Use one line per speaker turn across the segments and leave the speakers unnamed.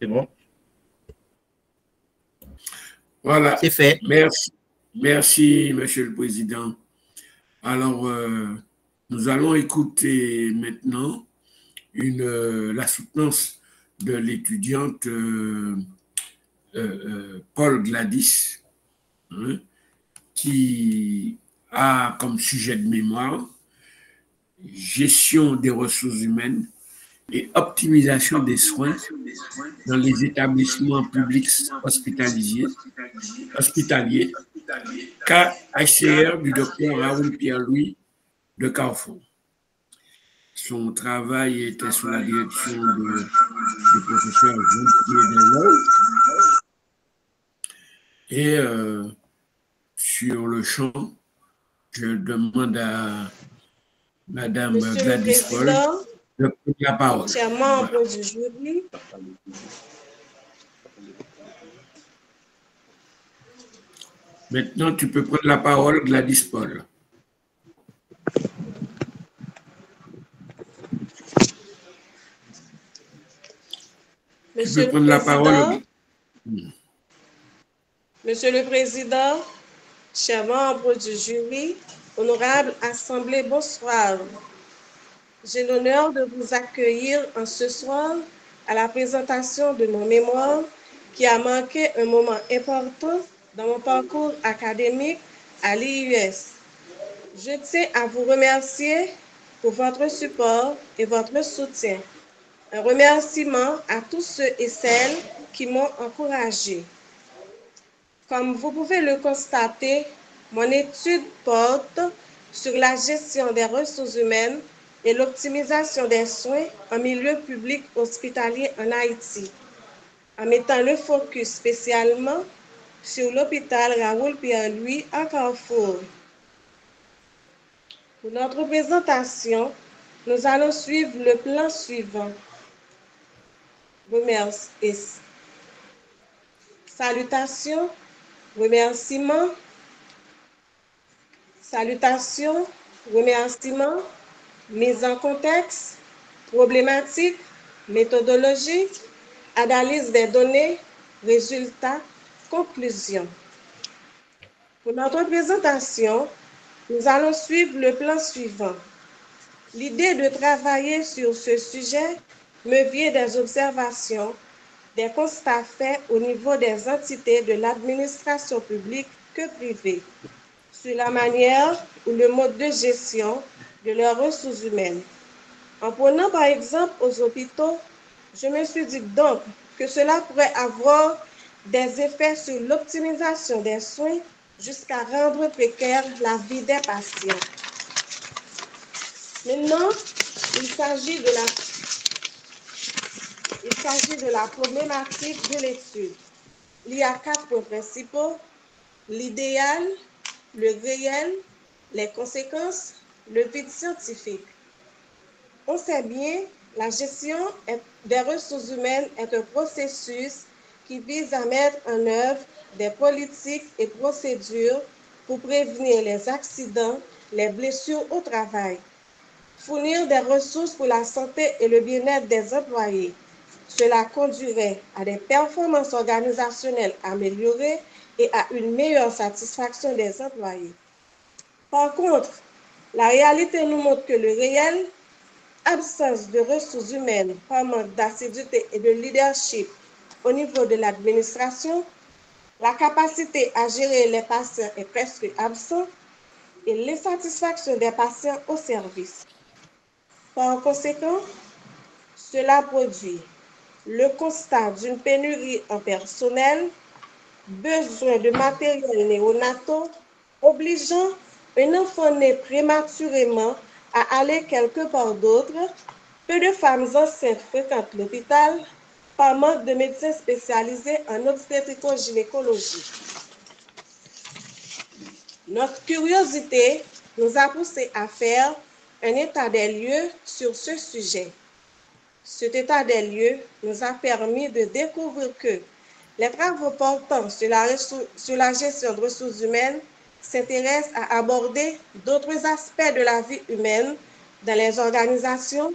C'est bon?
Voilà.
C'est fait.
Merci. Merci, Monsieur le Président. Alors, nous allons écouter maintenant la soutenance de l'étudiante Paul Gladys, hein, qui a comme sujet de mémoire gestion des ressources humaines et optimisation des soins dans les établissements publics hospitaliers, cas HCR du docteur Raoul Pierre-Louis de Carrefour. Son travail était sous la direction du professeur Jean-Pierre Delors. Et sur le champ, je demande à Madame Gladys Paul de prendre la parole.
Chers membres du jury,
maintenant, tu peux prendre la parole, Gladys Paul.
Monsieur le Président, chers membres du jury, honorable Assemblée, bonsoir. J'ai l'honneur de vous accueillir en ce soir à la présentation de mon mémoire qui a marqué un moment important dans mon parcours académique à l'IUS. Je tiens à vous remercier pour votre support et votre soutien. Un remerciement à tous ceux et celles qui m'ont encouragé. Comme vous pouvez le constater, mon étude porte sur la gestion des ressources humaines et l'optimisation des soins en milieu public hospitalier en Haïti, en mettant le focus spécialement sur l'hôpital Raoul Pierre-Louis à Carrefour. Pour notre présentation, nous allons suivre le plan suivant. Salutations, remerciements, mise en contexte, problématique, méthodologie, analyse des données, résultats, conclusion. Pour notre présentation, nous allons suivre le plan suivant. L'idée de travailler sur ce sujet me vient des observations, des constats faits au niveau des entités de l'administration publique que privée, sur la manière ou le mode de gestion de leurs ressources humaines. En prenant par exemple aux hôpitaux, je me suis dit donc que cela pourrait avoir des effets sur l'optimisation des soins jusqu'à rendre précaire la vie des patients. Maintenant, il s'agit de la problématique de l'étude. Il y a 4 points principaux: l'idéal, le réel, les conséquences, le vide scientifique. On sait bien, la gestion des ressources humaines est un processus qui vise à mettre en œuvre des politiques et procédures pour prévenir les accidents, les blessures au travail, fournir des ressources pour la santé et le bien-être des employés. Cela conduirait à des performances organisationnelles améliorées et à une meilleure satisfaction des employés. Par contre, la réalité nous montre que le réel, absence de ressources humaines par manque d'assiduité et de leadership au niveau de l'administration, la capacité à gérer les patients est presque absente et l'insatisfaction des patients au service. Par conséquent, cela produit le constat d'une pénurie en personnel, besoin de matériel néonatal, obligeant un enfant né prématurément à aller quelque part d'autre. Peu de femmes enceintes fréquentent l'hôpital par manque de médecins spécialisés en obstétrico-gynécologie. Notre curiosité nous a poussé à faire un état des lieux sur ce sujet. Cet état des lieux nous a permis de découvrir que les travaux portant sur la gestion de ressources humaines s'intéressent à aborder d'autres aspects de la vie humaine dans les organisations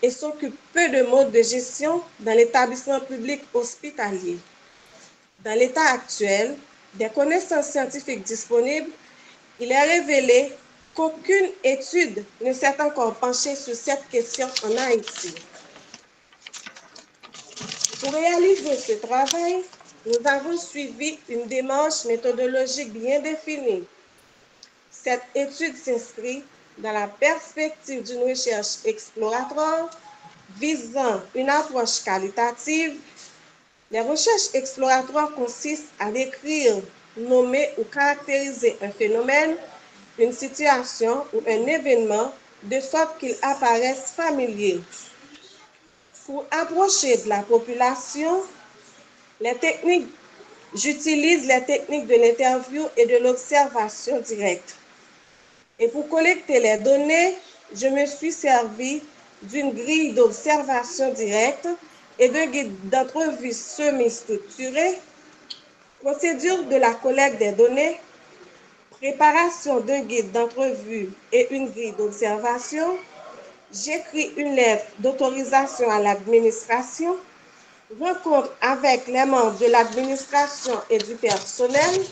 et s'occupe peu de modes de gestion dans l'établissement public hospitalier. Dans l'état actuel des connaissances scientifiques disponibles, il est révélé qu'aucune étude ne s'est encore penchée sur cette question en Haïti. Pour réaliser ce travail, nous avons suivi une démarche méthodologique bien définie. Cette étude s'inscrit dans la perspective d'une recherche exploratoire visant une approche qualitative. Les recherches exploratoires consistent à décrire, nommer ou caractériser un phénomène, une situation ou un événement de sorte qu'il apparaisse familier. Pour approcher de la population, j'utilise les techniques de l'interview et de l'observation directe. Et pour collecter les données, je me suis servi d'une grille d'observation directe et d'un guide d'entrevue semi-structuré, procédure de la collecte des données, préparation d'un guide d'entrevue et une grille d'observation. J'écris une lettre d'autorisation à l'administration, rencontre avec les membres de l'administration et du personnel,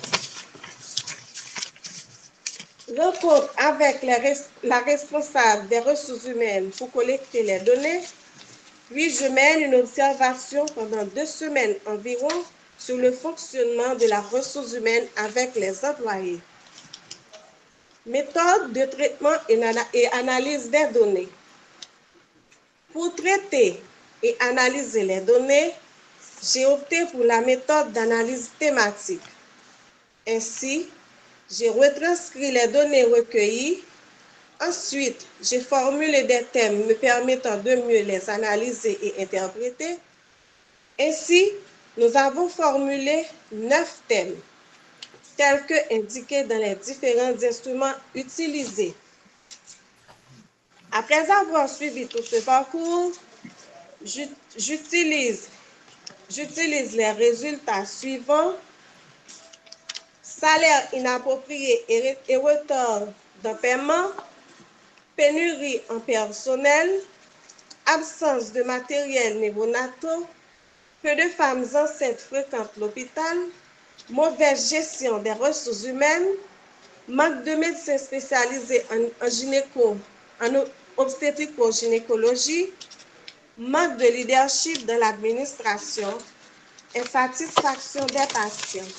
rencontre avec la responsable des ressources humaines pour collecter les données, puis je mène une observation pendant 2 semaines environ sur le fonctionnement de la ressource humaine avec les employés. Méthode de traitement et analyse des données. Pour traiter et analyser les données, j'ai opté pour la méthode d'analyse thématique. Ainsi, j'ai retranscrit les données recueillies. Ensuite, j'ai formulé des thèmes me permettant de mieux les analyser et interpréter. Ainsi, nous avons formulé 9 thèmes, tels que indiqués dans les différents instruments utilisés. Après avoir suivi tout ce parcours, j'utilise les résultats suivants: salaire inapproprié et retard de paiement, pénurie en personnel, absence de matériel néonatal, peu de femmes enceintes fréquentent l'hôpital, mauvaise gestion des ressources humaines, manque de médecins spécialisés en obstétrico-gynécologie, manque de leadership de l'administration, insatisfaction des patients.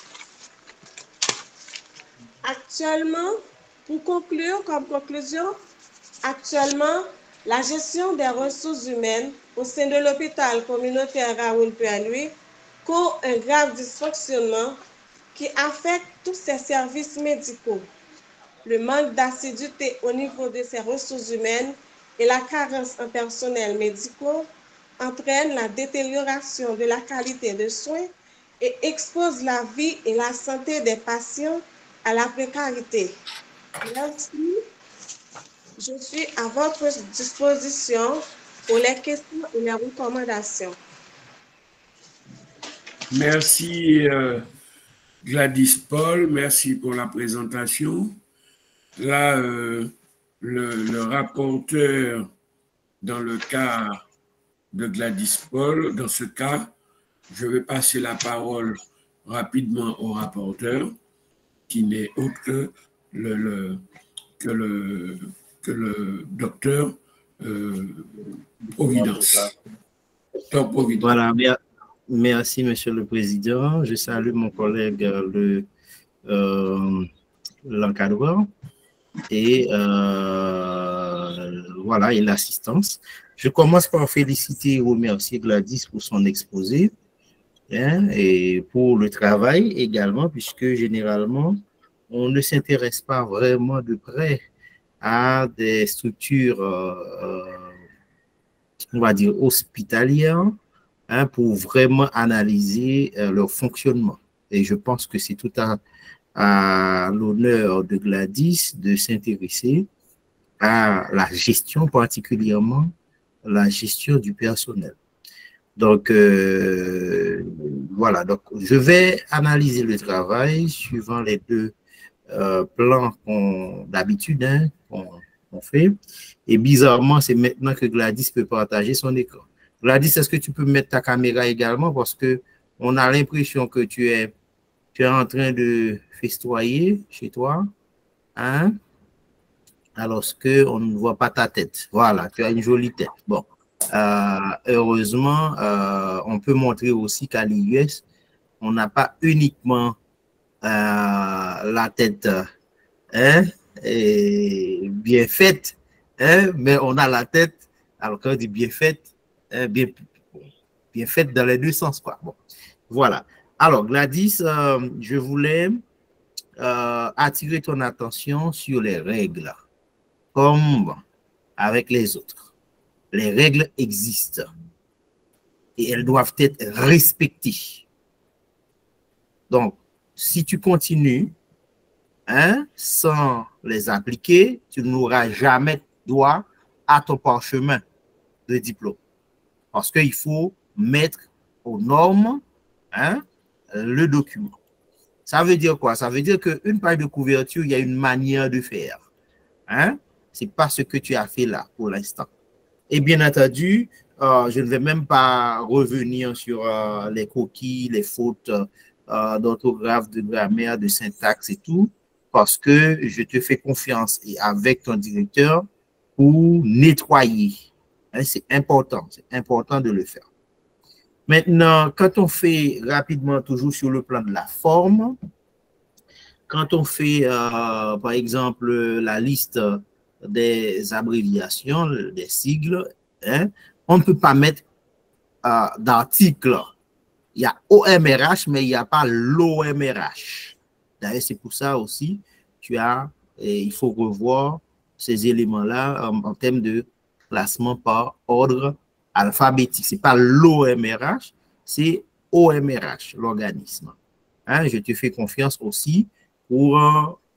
Actuellement, pour conclure comme conclusion, actuellement, la gestion des ressources humaines au sein de l'hôpital communautaire Raoul Perlouis court un grave dysfonctionnement qui affecte tous ses services médicaux. Le manque d'assiduité au niveau de ces ressources humaines et la carence en personnel médical entraînent la détérioration de la qualité de soins et exposent la vie et la santé des patients à la précarité. Merci. Je suis à votre disposition pour les questions et les recommandations.
Merci Gladys Paul, merci pour la présentation. Là, le rapporteur, dans le cas de Gladys Paul, dans ce cas, je vais passer la parole rapidement au rapporteur, qui n'est autre que le docteur Providence. Docteur Providence.
Voilà, merci Monsieur le Président. Je salue mon collègue l'encadreur et voilà, et l'assistance. Je commence par féliciter et remercier Gladys pour son exposé et pour le travail également, puisque généralement, on ne s'intéresse pas vraiment de près à des structures, on va dire, hospitalières, pour vraiment analyser leur fonctionnement. Et je pense que c'est tout à l'honneur de Gladys de s'intéresser à la gestion, particulièrement la gestion du personnel. Donc, voilà, donc je vais analyser le travail suivant les deux plans d'habitude on fait. Et bizarrement, c'est maintenant que Gladys peut partager son écran. Gladys, est-ce que tu peux mettre ta caméra également parce que on a l'impression que tu es en train de festoyer chez toi, hein? Alors qu'on ne voit pas ta tête. Voilà, tu as une jolie tête. Bon, heureusement, on peut montrer aussi qu'à l'IUS, on n'a pas uniquement la tête hein, et bien faite, hein, mais on a la tête, alors quand on dit bien faite, hein, bien faite dans les deux sens, quoi. Bon, voilà. Alors, Gladys, je voulais attirer ton attention sur les règles, comme avec les autres. Les règles existent et elles doivent être respectées. Donc, si tu continues hein, sans les appliquer, tu n'auras jamais droit à ton parchemin de diplôme. Parce qu'il faut mettre aux normes hein, le document. Ça veut dire quoi? Ça veut dire qu'une page de couverture, il y a une manière de faire. Hein? Ce n'est pas ce que tu as fait là pour l'instant. Et bien entendu, je ne vais même pas revenir sur les coquilles, les fautes d'orthographe, de grammaire, de syntaxe et tout, parce que je te fais confiance et avec ton directeur pour nettoyer. Hein, c'est important de le faire. Maintenant, quand on fait rapidement, toujours sur le plan de la forme, quand on fait, par exemple, la liste des abréviations, des sigles, hein, on ne peut pas mettre d'article. Il y a OMRH, mais il n'y a pas l'OMRH. D'ailleurs, c'est pour ça aussi, il faut revoir ces éléments-là en termes de classement par ordre alphabétique. Ce n'est pas l'OMRH, c'est OMRH, l'organisme. Hein, je te fais confiance aussi pour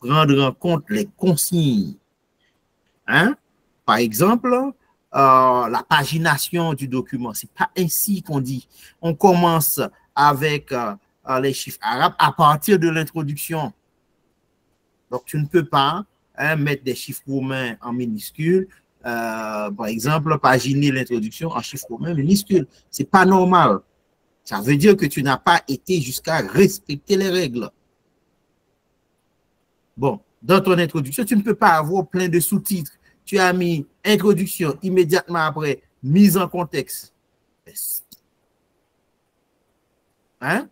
prendre en compte les consignes. Hein? Par exemple, la pagination du document, ce n'est pas ainsi qu'on dit. On commence avec les chiffres arabes à partir de l'introduction. Donc, tu ne peux pas hein, mettre des chiffres romains en minuscules. Par exemple, paginer l'introduction en chiffres romains minuscules. Ce n'est pas normal. Ça veut dire que tu n'as pas été jusqu'à respecter les règles. Bon, dans ton introduction, tu ne peux pas avoir plein de sous-titres. Tu as mis introduction, immédiatement après, mise en contexte. Hein?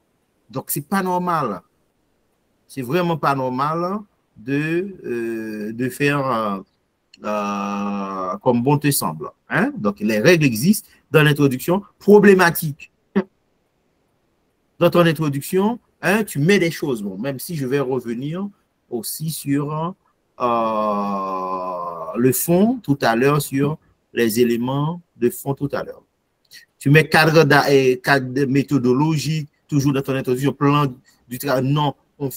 Donc, ce n'est pas normal. C'est vraiment pas normal de faire comme bon te semble. Hein? Donc, les règles existent dans l'introduction. Problématique. Dans ton introduction, hein, tu mets des choses. Bon, même si je vais revenir aussi sur le fond tout à l'heure, sur les éléments de fond tout à l'heure. Tu mets cadre de méthodologie, toujours dans ton introduction, plan du travail. Non, on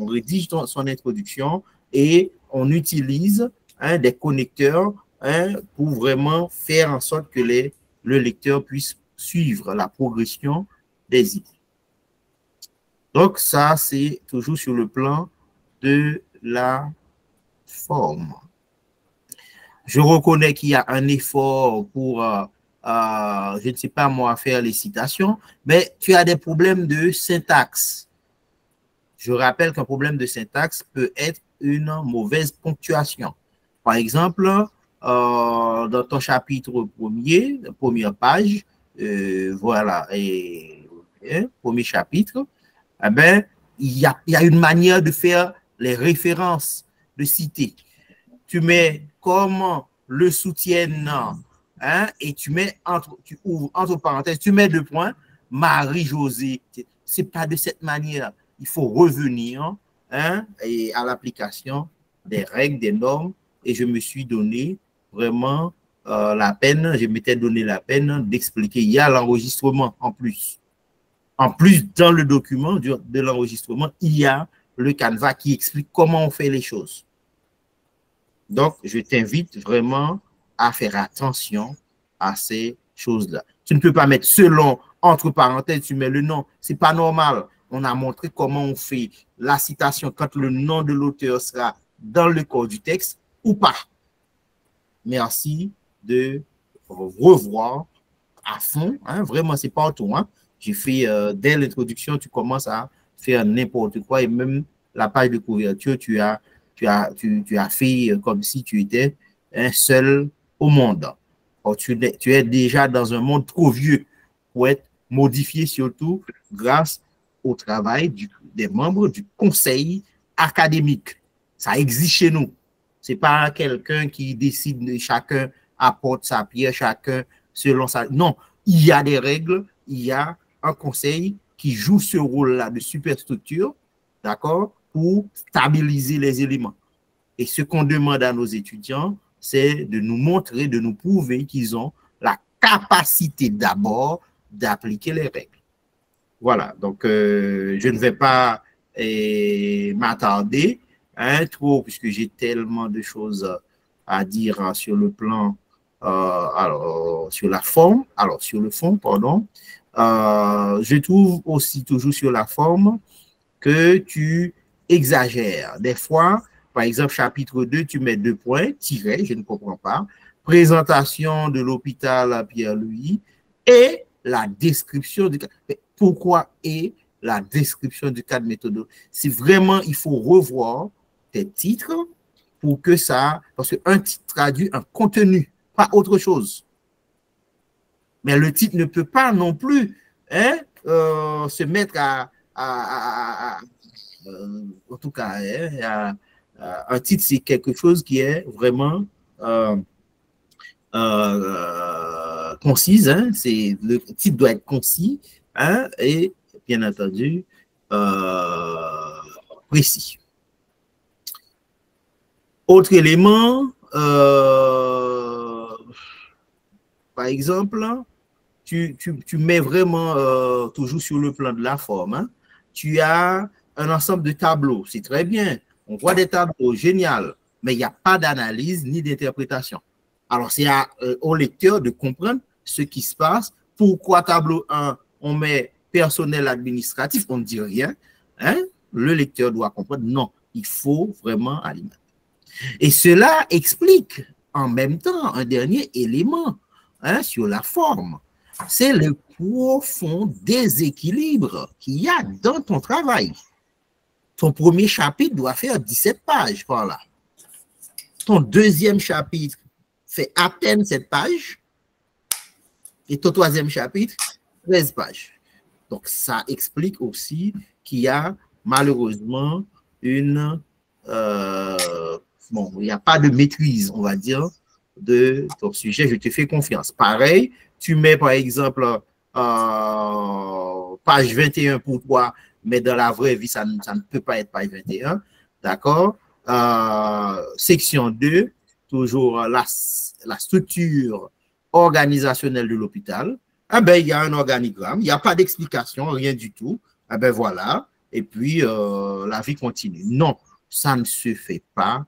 rédige son introduction et on utilise hein, des connecteurs hein, pour vraiment faire en sorte que le lecteur puisse suivre la progression des idées. Donc, ça, c'est toujours sur le plan de la forme. Je reconnais qu'il y a un effort pour, je ne sais pas moi, faire les citations, mais tu as des problèmes de syntaxe. Je rappelle qu'un problème de syntaxe peut être une mauvaise ponctuation. Par exemple, dans ton chapitre premier, première page, voilà, premier chapitre, eh bien, il y a une manière de faire les références, de citer. Tu mets comme le soutiennent, hein, et tu ouvres entre parenthèses, tu mets 2 points, Marie-Josée. Ce n'est pas de cette manière. Il faut revenir hein, et à l'application des règles, des normes, et je me suis donné vraiment la peine, je m'étais donné la peine d'expliquer. Il y a l'enregistrement en plus. En plus, dans le document de l'enregistrement, il y a le Canva qui explique comment on fait les choses. Donc, je t'invite vraiment à faire attention à ces choses-là. Tu ne peux pas mettre selon, entre parenthèses, tu mets le nom. Ce n'est pas normal. On a montré comment on fait la citation quand le nom de l'auteur sera dans le corps du texte ou pas. merci de revoir à fond, hein, vraiment, c'est partout. Hein. J'ai fait, dès l'introduction, tu commences à faire n'importe quoi et même la page de couverture, tu as fait comme si tu étais un seul au monde. Or, tu es déjà dans un monde trop vieux pour être modifié, surtout grâce au travail des membres du conseil académique. Ça existe chez nous. Ce n'est pas quelqu'un qui décide, chacun apporte sa pierre, chacun selon sa... Non, il y a des règles, il y a un conseil qui joue ce rôle-là de superstructure, d'accord, pour stabiliser les éléments. Et ce qu'on demande à nos étudiants, c'est de nous montrer, de nous prouver qu'ils ont la capacité d'abord d'appliquer les règles. Voilà, donc je ne vais pas m'attarder trop, puisque j'ai tellement de choses à dire sur le plan, alors sur la forme, alors sur le fond, pardon. Je trouve aussi toujours sur la forme que tu exagères. Des fois, par exemple, chapitre 2, tu mets 2 points, tiré, je ne comprends pas, présentation de l'hôpital Pierre-Louis et la description du cadre. Mais pourquoi et la description du cadre méthodologique? C'est vraiment, il faut revoir tes titres pour que ça, parce qu'un titre traduit un contenu, pas autre chose. Mais le titre ne peut pas non plus se mettre en tout cas, un titre, c'est quelque chose qui est vraiment concise. Hein, le titre doit être concis et, bien entendu, précis. Autre élément, par exemple, tu mets vraiment toujours sur le plan de la forme. Hein, tu as un ensemble de tableaux, c'est très bien. On voit des tableaux, génial, mais il n'y a pas d'analyse ni d'interprétation. Alors, c'est au lecteur de comprendre ce qui se passe. Pourquoi tableau 1, on met personnel administratif, on ne dit rien. Hein? Le lecteur doit comprendre, non, il faut vraiment alimenter. Et cela explique en même temps un dernier élément sur la forme. C'est le profond déséquilibre qu'il y a dans ton travail. Ton premier chapitre doit faire 17 pages par là. Ton deuxième chapitre fait à peine 7 pages. Et ton troisième chapitre, 13 pages. Donc, ça explique aussi qu'il y a malheureusement une... bon, il n'y a pas de maîtrise, on va dire, de ton sujet. Je te fais confiance. Pareil, tu mets par exemple page 21 pour toi, mais dans la vraie vie, ça ne peut pas être page 21. D'accord? Section 2, toujours la structure organisationnelle de l'hôpital. Ah ben, il y a un organigramme, il n'y a pas d'explication, rien du tout. Ah ben voilà, et puis la vie continue. Non, ça ne se fait pas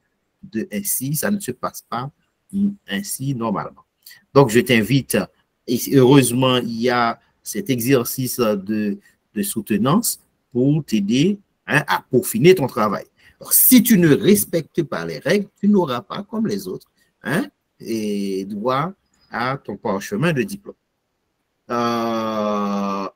ainsi, ça ne se passe pas ainsi normalement. Donc, je t'invite, et heureusement, il y a cet exercice de soutenance pour t'aider à peaufiner ton travail. Alors, si tu ne respectes pas les règles, tu n'auras pas, comme les autres, et droit à ton parchemin de diplôme.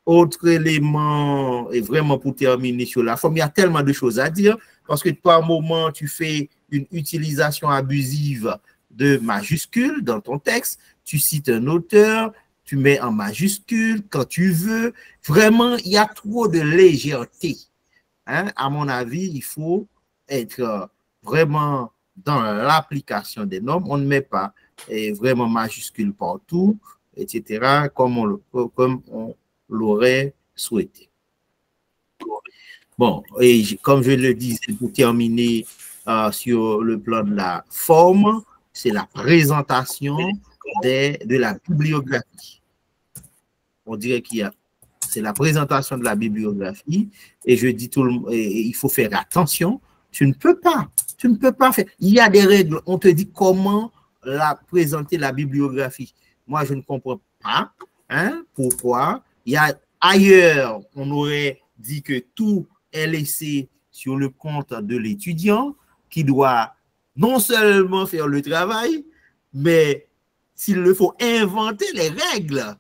Autre élément, et vraiment pour terminer sur la forme, il y a tellement de choses à dire, parce que par moment, tu fais une utilisation abusive de majuscules dans ton texte, tu cites un auteur, tu mets en majuscule quand tu veux. Vraiment, il y a trop de légèreté. À mon avis, il faut être vraiment dans l'application des normes. On ne met pas vraiment majuscule partout, etc., comme on l'aurait souhaité. Bon, et comme je le disais, pour terminer sur le plan de la forme, c'est la présentation de la bibliographie. On dirait c'est la présentation de la bibliographie, et je dis il faut faire attention. Tu ne peux pas faire. Il y a des règles, on te dit comment présenter la bibliographie. Moi, je ne comprends pas pourquoi. Ailleurs, on aurait dit que tout est laissé sur le compte de l'étudiant qui doit non seulement faire le travail, Mais s'il faut inventer les règles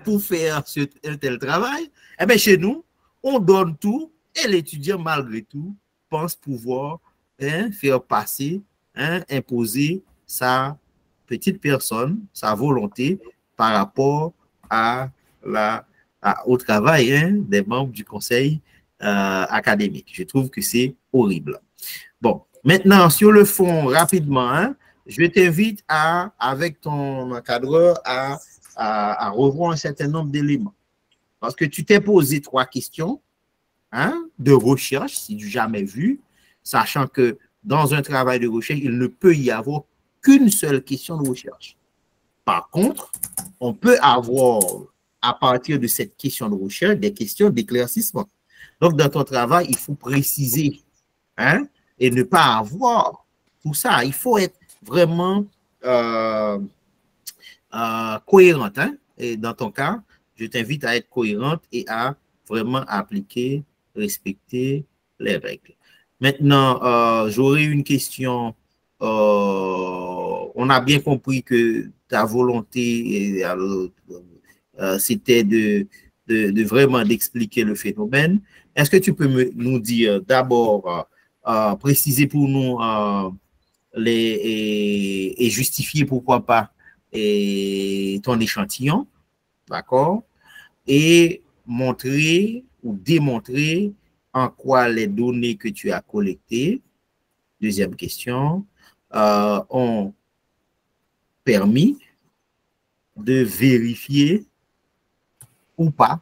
pour faire un tel travail, eh bien, chez nous, on donne tout et l'étudiant, malgré tout, pense pouvoir faire passer, imposer sa petite personne, sa volonté par rapport au travail des membres du conseil académique. Je trouve que c'est horrible. Bon, maintenant, sur le fond, rapidement, je t'invite avec ton encadreur à revoir un certain nombre d'éléments. Parce que tu t'es posé 3 questions de recherche, si du jamais vu, sachant que dans un travail de recherche, il ne peut y avoir qu'une seule question de recherche. Par contre, on peut avoir, à partir de cette question de recherche, des questions d'éclaircissement. Donc, dans ton travail, il faut préciser et ne pas avoir tout ça. Il faut être vraiment cohérente. Et dans ton cas, je t'invite à être cohérente et à vraiment appliquer, respecter les règles. Maintenant, j'aurais une question. On a bien compris que ta volonté, c'était de vraiment d'expliquer le phénomène. Est-ce que tu peux nous dire d'abord, préciser pour nous et justifier pourquoi pas ton échantillon, d'accord? Et montrer ou démontrer en quoi les données que tu as collectées, deuxième question, ont permis de vérifier ou pas,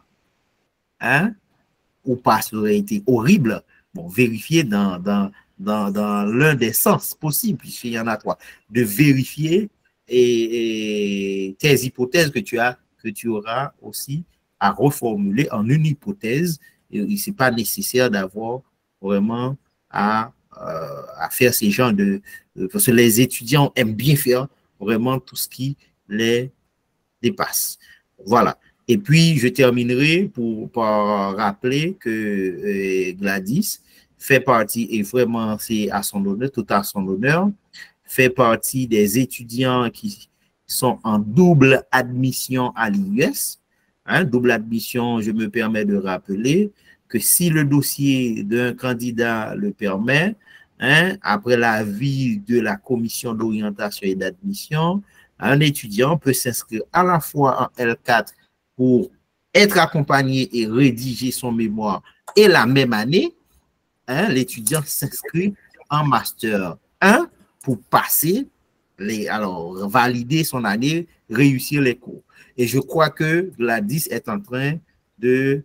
ou pas, ça aurait été horrible, bon, vérifier dans l'un des sens possibles, puisqu'il y en a 3, de vérifier et tes hypothèses que tu auras aussi à reformuler en une hypothèse. Ce n'est pas nécessaire d'avoir vraiment à faire ces genres parce que les étudiants aiment bien faire vraiment tout ce qui les dépasse. Voilà. Et puis, je terminerai par rappeler que Gladys fait partie, et vraiment c'est à son honneur, tout à son honneur, fait partie des étudiants qui sont en double admission à l'IUS. Double admission, je me permets de rappeler que si le dossier d'un candidat le permet, après l'avis de la commission d'orientation et d'admission, un étudiant peut s'inscrire à la fois en L4 pour être accompagné et rédiger son mémoire, et la même année, l'étudiant s'inscrit en Master 1 pour passer, valider son année, réussir les cours. Et je crois que Gladys est en train de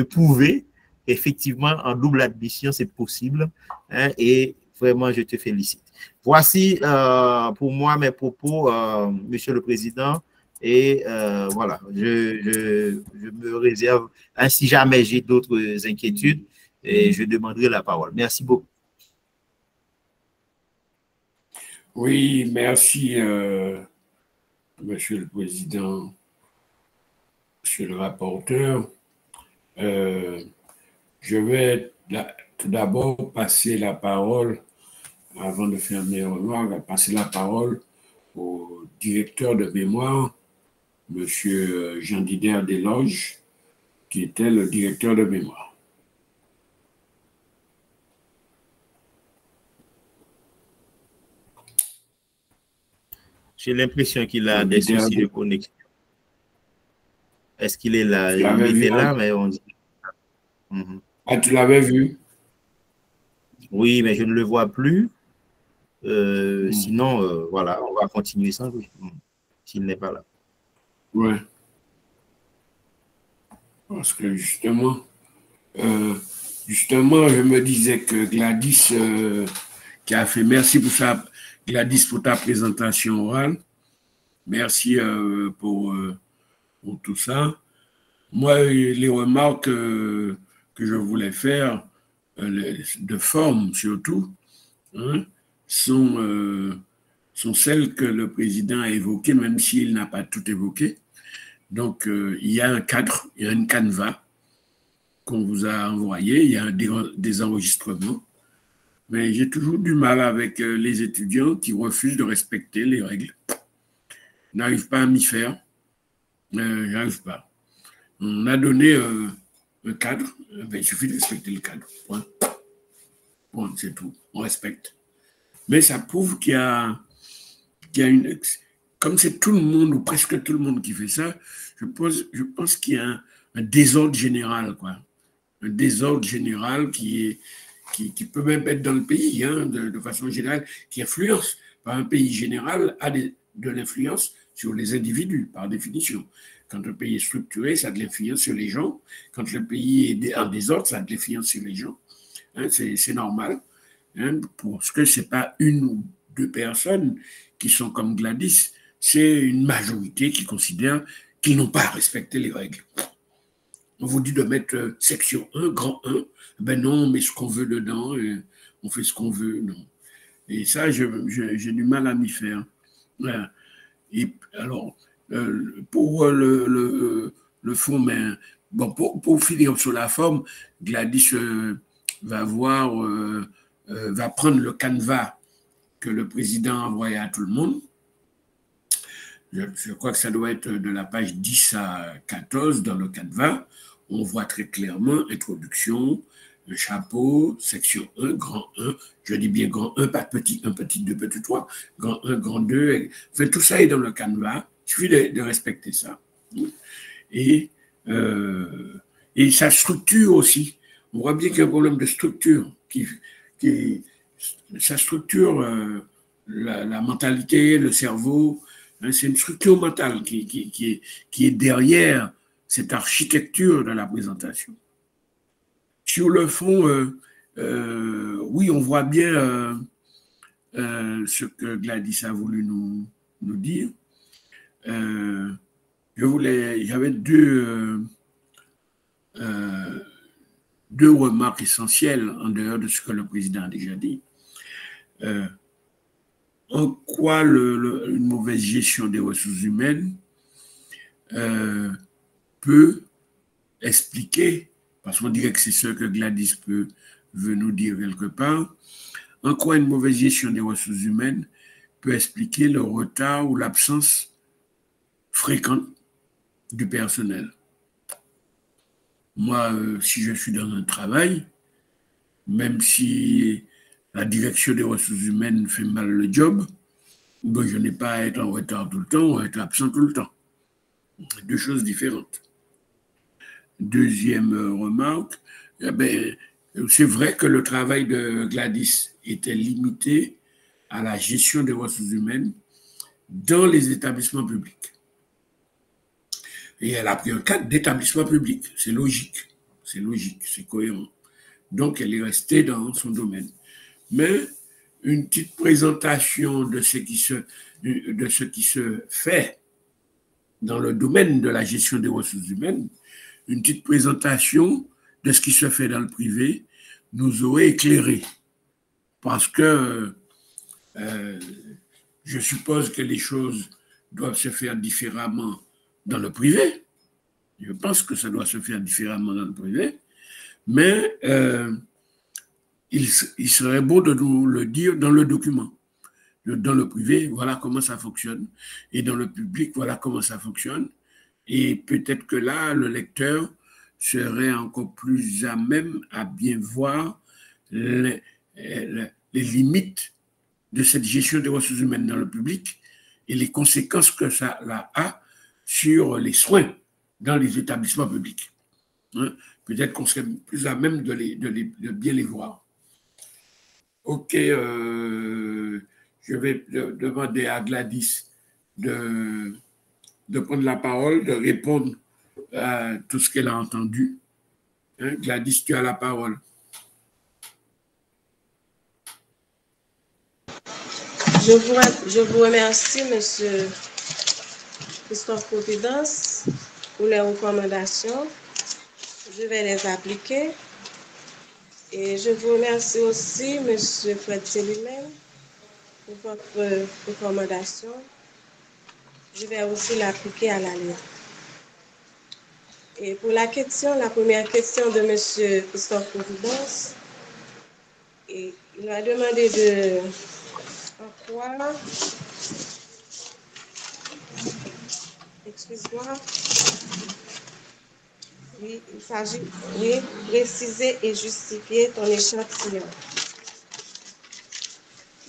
prouver effectivement en double admission, c'est possible. Et vraiment, je te félicite. Voici pour moi mes propos, Monsieur le Président. Et voilà, je me réserve, si jamais j'ai d'autres inquiétudes, et je demanderai la parole. Merci beaucoup.
Oui, merci, Monsieur le Président, Monsieur le rapporteur. Je vais tout d'abord passer la parole, avant de faire mes remarques, passer la parole au directeur de mémoire, Monsieur Jean-Didier Desloges, qui était le directeur de mémoire.
J'ai l'impression qu'il a des soucis de connexion. Est-ce qu'il est là? Il était là, mais on dit.
Ah, tu l'avais vu?
Oui, mais je ne le vois plus. Sinon, voilà, on va continuer sans lui, s'il n'est pas là.
Oui. Parce que justement, je me disais que Gladys, qui a fait merci pour ça, Gladys, pour ta présentation orale. Merci pour tout ça. Moi, les remarques que je voulais faire, de forme surtout, sont celles que le président a évoquées, même s'il n'a pas tout évoqué. Donc, il y a un cadre, il y a une canevas qu'on vous a envoyé, il y a des enregistrements. Mais j'ai toujours du mal avec les étudiants qui refusent de respecter les règles. Je n'arrive pas à m'y faire. J'arrive pas. On a donné un cadre. Ben, il suffit de respecter le cadre. Point. Point, c'est tout. On respecte. Mais ça prouve qu'il y a une... Comme c'est tout le monde, ou presque tout le monde qui fait ça, je pense qu'il y a un désordre général, quoi. Un désordre général qui peut même être dans le pays, hein, de façon générale, qui influence. Par un pays général a de l'influence sur les individus, par définition. Quand un pays est structuré, ça a de l'influence sur les gens. Quand le pays est en désordre, ça a de l'influence sur les gens. Hein, c'est normal. Hein, parce que ce n'est pas une ou deux personnes qui sont comme Gladys, c'est une majorité qui considère qu'ils n'ont pas respecté les règles. On vous dit de mettre section 1, grand 1. Ben non, on met ce qu'on veut dedans, et on fait ce qu'on veut. Non. Et ça, j'ai du mal à m'y faire. Voilà. Et alors, pour le fond, mais, bon, pour finir sur la forme, Gladys va prendre le canevas que le président a envoyé à tout le monde. Je crois que ça doit être de la page 10 à 14 dans le canevas. On voit très clairement introduction, le chapeau, section 1, grand 1. Je dis bien grand 1, pas petit 1, petit 2, petit 3. Grand 1, grand 2. Enfin, tout ça est dans le canevas. Il suffit de respecter ça. Et sa structure aussi. On voit bien qu'il y a un problème de structure. Sa structure, la mentalité, le cerveau, c'est une structure mentale qui est derrière cette architecture de la présentation. Sur le fond, oui, on voit bien ce que Gladys a voulu nous dire. J'avais deux remarques essentielles en dehors de ce que le président a déjà dit. En quoi une mauvaise gestion des ressources humaines peut expliquer, parce qu'on dirait que c'est ce que Gladys veut nous dire quelque part, en quoi une mauvaise gestion des ressources humaines peut expliquer le retard ou l'absence fréquente du personnel. Moi, si je suis dans un travail, même si la direction des ressources humaines fait mal le job, ben, je n'ai pas à être en retard tout le temps ou à être absent tout le temps. Deux choses différentes. Deuxième remarque, eh ben, c'est vrai que le travail de Gladys était limité à la gestion des ressources humaines dans les établissements publics. Et elle a pris un cadre d'établissement public. C'est logique, c'est cohérent. Donc, elle est restée dans son domaine. Mais une petite présentation de ce qui se fait dans le domaine de la gestion des ressources humaines, une petite présentation de ce qui se fait dans le privé nous aurait éclairé. Parce que je suppose que les choses doivent se faire différemment dans le privé. Je pense que ça doit se faire différemment dans le privé. Mais il serait beau de nous le dire dans le document. Dans le privé, voilà comment ça fonctionne. Et dans le public, voilà comment ça fonctionne. Et peut-être que là, le lecteur serait encore plus à même à bien voir les limites de cette gestion des ressources humaines dans le public et les conséquences que ça a sur les soins dans les établissements publics. Hein? Peut-être qu'on serait plus à même de bien les voir. OK, je vais demander à Gladys de prendre la parole, de répondre à tout ce qu'elle a entendu. Hein? Gladys, tu as la parole.
Je vous remercie, M. Christophe Providence, pour les recommandations. Je vais les appliquer. Et je vous remercie aussi, M. Fred Célimène, pour votre recommandation. Je vais aussi l'appliquer à la lettre. Et pour la première question de M. Christophe Providence, et Il m'a demandé de en quoi. Excuse-moi. Oui, il s'agit de préciser et justifier ton échantillon.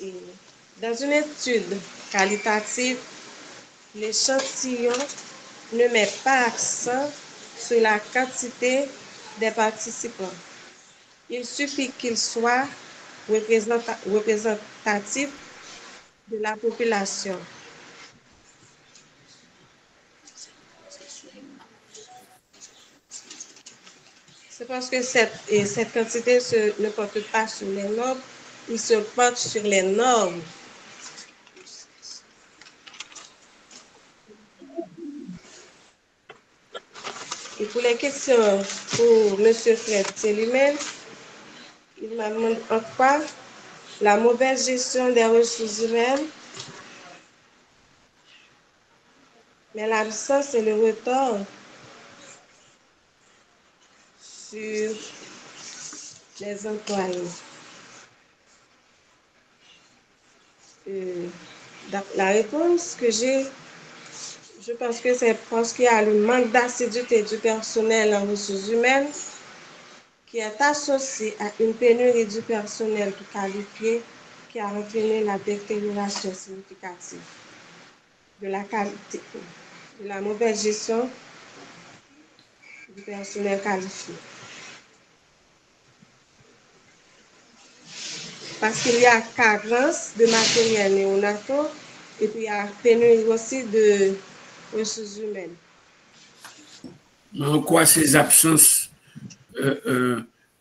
Et dans une étude qualitative, l'échantillon ne met pas accent sur la quantité des participants. Il suffit qu'il soit représentatif de la population. C'est parce que cette quantité ne porte pas sur les normes, il se porte sur les normes. Et pour les questions pour M. Fred Télimène, il m'a demandé en quoi la mauvaise gestion des ressources humaines, mais l'absence et le retard sur les employés. La réponse que j'ai, je pense que c'est parce qu'il y a le manque d'assiduité du personnel en ressources humaines qui est associé à une pénurie du personnel qualifié qui a entraîné la détérioration significative de la qualité, de la mauvaise gestion du personnel qualifié. Parce qu'il y a carence de matériel néonatal et puis il y a pénurie aussi de ressources humaines.
Mais en quoi ces absences,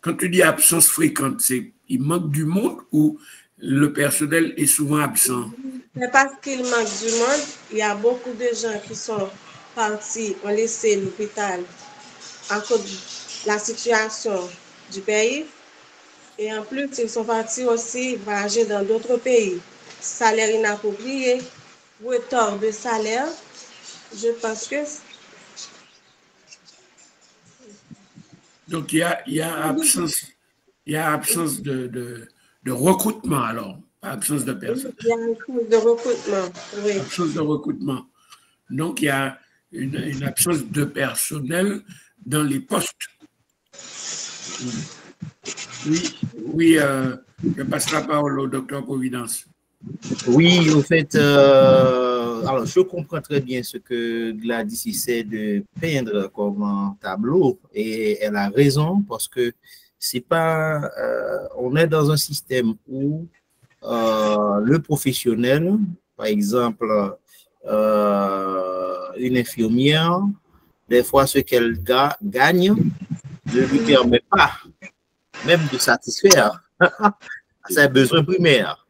quand tu dis absence fréquente, c'est il manque du monde ou le personnel est souvent absent?
C'est parce qu'il manque du monde. Il y a beaucoup de gens qui sont partis, ont laissé l'hôpital à cause de la situation du pays. Et en plus, ils sont partis aussi voyager dans d'autres pays. Salaire inapproprié, retard de salaire. Je pense que...
Donc, il y a absence de recrutement alors, pas absence de personnes.
Il y a absence de recrutement, oui.
Absence de recrutement. Donc, il y a une absence de personnel dans les postes. Oui, je passe la parole au docteur Providence.
Oui, en fait, alors je comprends très bien ce que Gladys essaie de peindre comme un tableau et elle a raison parce que c'est pas, on est dans un système où le professionnel, par exemple, une infirmière, des fois ce qu'elle gagne ne lui permet pas même de satisfaire ses besoins primaires.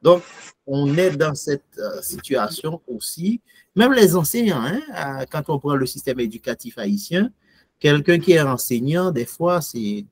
Donc, on est dans cette situation aussi. Même les enseignants, hein, quand on prend le système éducatif haïtien, quelqu'un qui est enseignant, des fois, c'est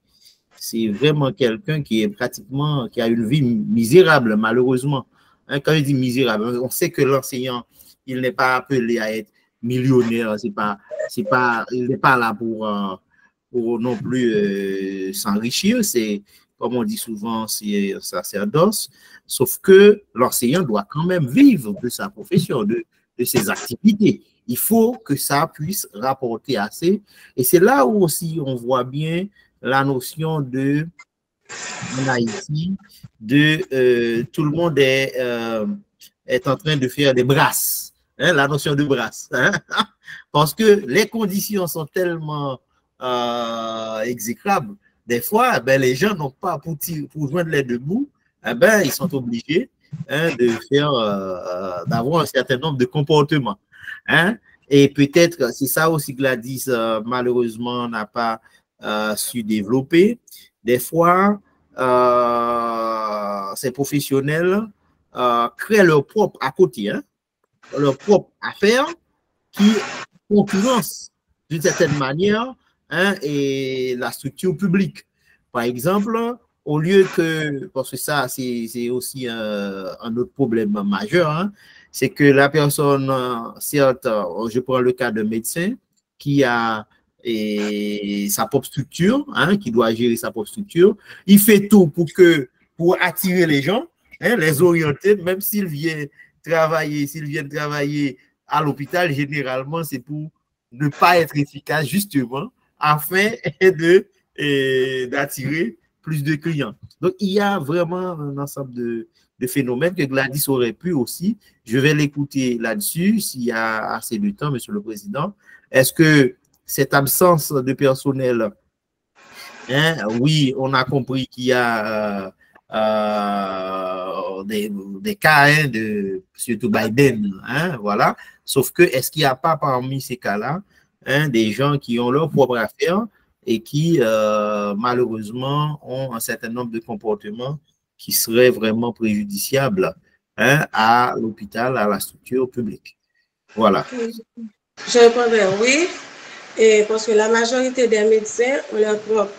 vraiment quelqu'un qui est pratiquement, qui a une vie misérable, malheureusement. Hein, quand je dis misérable, on sait que l'enseignant, il n'est pas appelé à être millionnaire, il n'est pas là pour non plus s'enrichir, c'est, comme on dit souvent, c'est un sacerdoce, sauf que l'enseignant doit quand même vivre de sa profession, de ses activités. Il faut que ça puisse rapporter assez. Et c'est là où aussi on voit bien la notion de, en Haïti, de tout le monde est en train de faire des brasses, hein, la notion de brasse. Hein, parce que les conditions sont tellement exécrables. Des fois, ben, les gens n'ont pas pour joindre les deux bouts, ben, ils sont obligés de faire, d'avoir un certain nombre de comportements. Hein? Et peut-être, c'est ça aussi que Gladys, malheureusement, n'a pas su développer. Des fois, ces professionnels créent leur propre à côté, hein, leur propre affaire qui concurrence d'une certaine manière, hein, et la structure publique. Par exemple, au lieu que, parce que ça, c'est aussi un autre problème majeur, hein, c'est que la personne, certes, je prends le cas d'un médecin qui a sa propre structure, hein, qui doit gérer sa propre structure, il fait tout pour que pour attirer les gens, hein, les orienter, même s'ils viennent travailler à l'hôpital, généralement, c'est pour ne pas être efficace, justement, afin d'attirer plus de clients. Donc, il y a vraiment un ensemble de phénomènes que Gladys aurait pu aussi. Je vais l'écouter là-dessus, s'il y a assez de temps, Monsieur le Président. Est-ce que cette absence de personnel, hein, oui, on a compris qu'il y a des cas, hein, de surtout Biden, hein, voilà. Sauf que, est-ce qu'il n'y a pas parmi ces cas-là, hein, des gens qui ont leur propre affaire et qui, malheureusement, ont un certain nombre de comportements qui seraient vraiment préjudiciables, hein, à l'hôpital, à la structure publique? Voilà.
Je répondrai oui, et parce que la majorité des médecins ont leur propre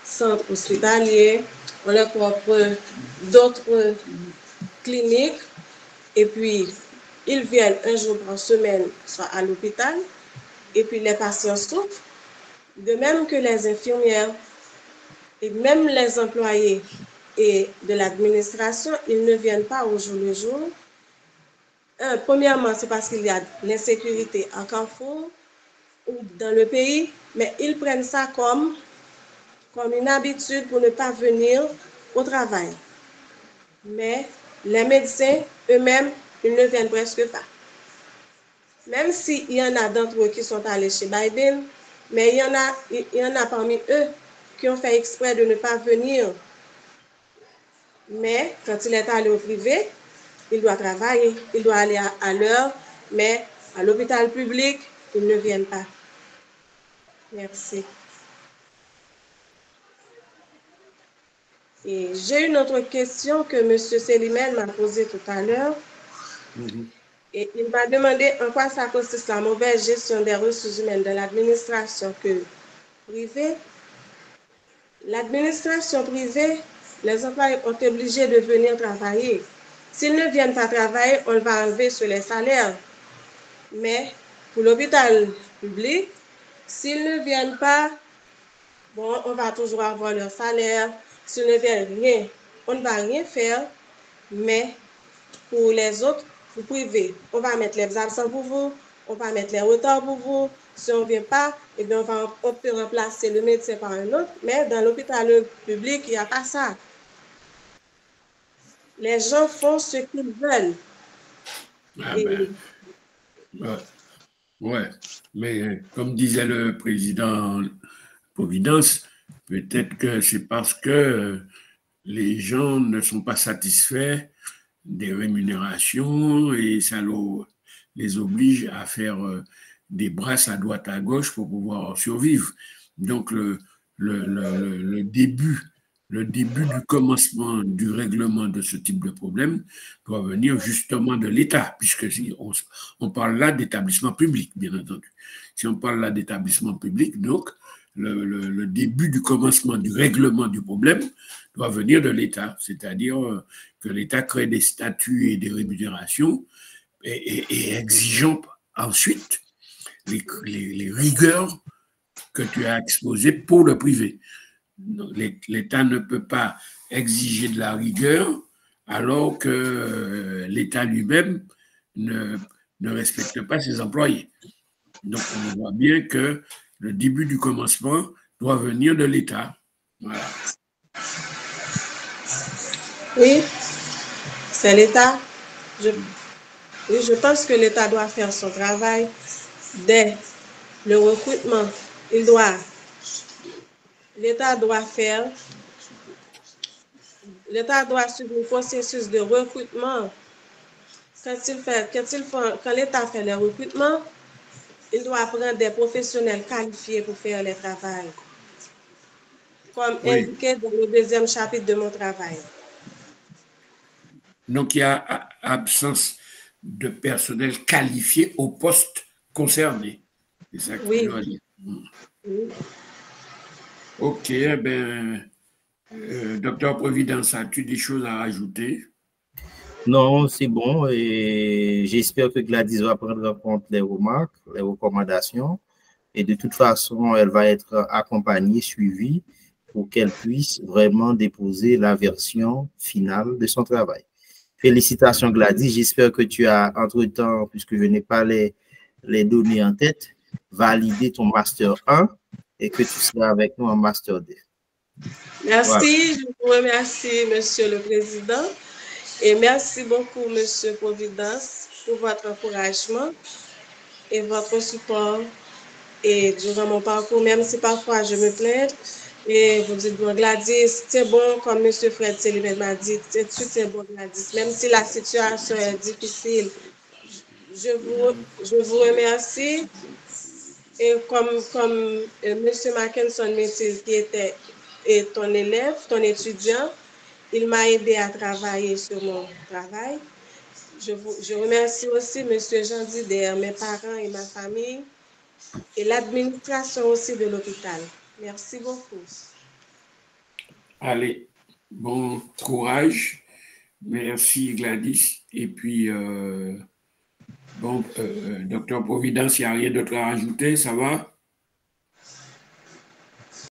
centre hospitalier, ont leur propre d'autres cliniques, et puis ils viennent un jour par semaine, soit à l'hôpital, et puis les patients souffrent, de même que les infirmières, et même les employés et de l'administration, ils ne viennent pas au jour le jour. Premièrement, c'est parce qu'il y a l'insécurité en Carrefour ou dans le pays, mais ils prennent ça comme une habitude pour ne pas venir au travail. Mais les médecins eux-mêmes, ils ne viennent presque pas. Même s'il y en a d'entre eux qui sont allés chez Biden, mais il y en a parmi eux qui ont fait exprès de ne pas venir. Mais quand il est allé au privé, il doit travailler, il doit aller à l'heure, mais à l'hôpital public, ils ne viennent pas. Merci. Et j'ai une autre question que M. Célimène m'a posée tout à l'heure. Et il m'a demandé en quoi ça consiste la mauvaise gestion des ressources humaines de l'administration privée. L'administration privée, les employés ont été obligés de venir travailler. S'ils ne viennent pas travailler, on va enlever sur les salaires. Mais pour l'hôpital public, s'ils ne viennent pas, bon, on va toujours avoir leur salaire. S'ils ne viennent rien, on ne va rien faire. Mais pour les autres, pour privé, on va mettre les absents pour vous, on va mettre les retards pour vous. Si on ne vient pas, eh bien, on peut remplacer le médecin par un autre. Mais dans l'hôpital public, il n'y a pas ça. Les gens font ce qu'ils veulent.
Ah ouais, mais comme disait le président Providence, peut-être que c'est parce que les gens ne sont pas satisfaits des rémunérations et ça les oblige à faire des brasses à droite à gauche pour pouvoir survivre. Donc le début du commencement du règlement de ce type de problème doit venir justement de l'État, puisque si on parle là d'établissement public, bien entendu. Si on parle là d'établissement public, donc le début du commencement du règlement du problème doit venir de l'État, c'est-à-dire que l'État crée des statuts et des rémunérations et exigeant ensuite les rigueurs que tu as exposées pour le privé. L'État ne peut pas exiger de la rigueur alors que l'État lui-même ne respecte pas ses employés. Donc, on voit bien que le début du commencement doit venir de l'État. Voilà.
Oui, c'est l'État. Je pense que l'État doit faire son travail dès le recrutement. L'État doit suivre le processus de recrutement. Quand l'État fait le recrutement, il doit prendre des professionnels qualifiés pour faire le travail, comme indiqué dans le deuxième chapitre de mon travail.
Donc, il y a absence de personnel qualifié au poste concerné. C'est ça que tu dois dire. Oui. OK, docteur Providence, as-tu des choses à rajouter?
Non, c'est bon. Et j'espère que Gladys va prendre en compte les remarques, les recommandations. Et de toute façon, elle va être accompagnée, suivie pour qu'elle puisse vraiment déposer la version finale de son travail. Félicitations Gladys, j'espère que tu as entre-temps, puisque je n'ai pas les données en tête, validé ton Master 1 et que tu seras avec nous en Master 2.
Merci,
Voilà.
je vous remercie, Monsieur le Président, et merci beaucoup, Monsieur Providence, pour votre encouragement et votre support. Et durant mon parcours, même si parfois je me plains, et vous dites, bon, Gladys, c'est bon, comme M. Fred Célimet m'a dit, c'est bon, Gladys, même si la situation est difficile, je vous remercie. Et comme M. Mackinson Métis, qui était ton élève, ton étudiant, il m'a aidé à travailler sur mon travail. Je remercie aussi M. Jean Dider, mes parents et ma famille, et l'administration aussi de l'hôpital. Merci beaucoup.
Allez, bon courage. Merci Gladys. Et puis, bon, docteur Providence, il n'y a rien d'autre à rajouter, ça va?